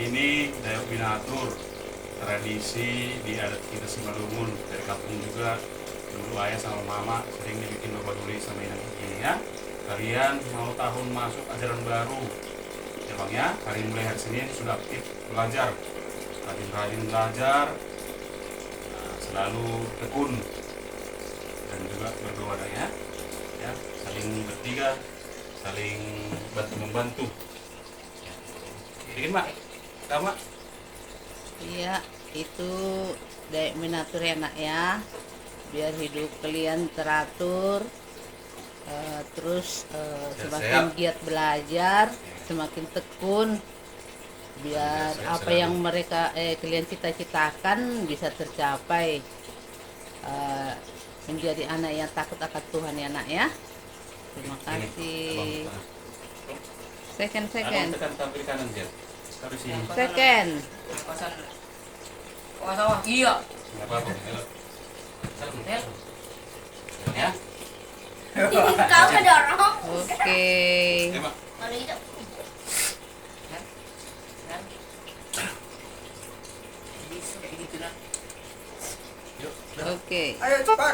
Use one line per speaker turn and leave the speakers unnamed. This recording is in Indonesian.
Ini Dayak Binatur, tradisi di adat kita Simalungun dari kampung juga. Dulu ayah sama mama sering dibikin babaduli sama yang begini ya. Kalian mau tahun masuk ajaran baru, ya bang ya. Hari mulai hari Senin sudah aktif belajar, rajin-rajin belajar, selalu tekun dan juga berdoa ya, saling bertiga, saling bantu membantu. Bikin mak, sama.
Iya, itu Dayak Binatur ya nak ya, biar hidup kalian teratur, terus semakin giat belajar, semakin tekun, biar apa yang mereka kalian cita-citakan bisa tercapai. Menjadi anak yang takut akan Tuhan ya nak ya. Terima kasih. Second.
Tekan tampil kanan dia. Taruh sini.
Second.
Iya.
Enggak apa-apa. Ya.
Kau ngedorong.
Oke.
Mak.
Kalau itu.
Yuk.
Oke.
Ayo cepat.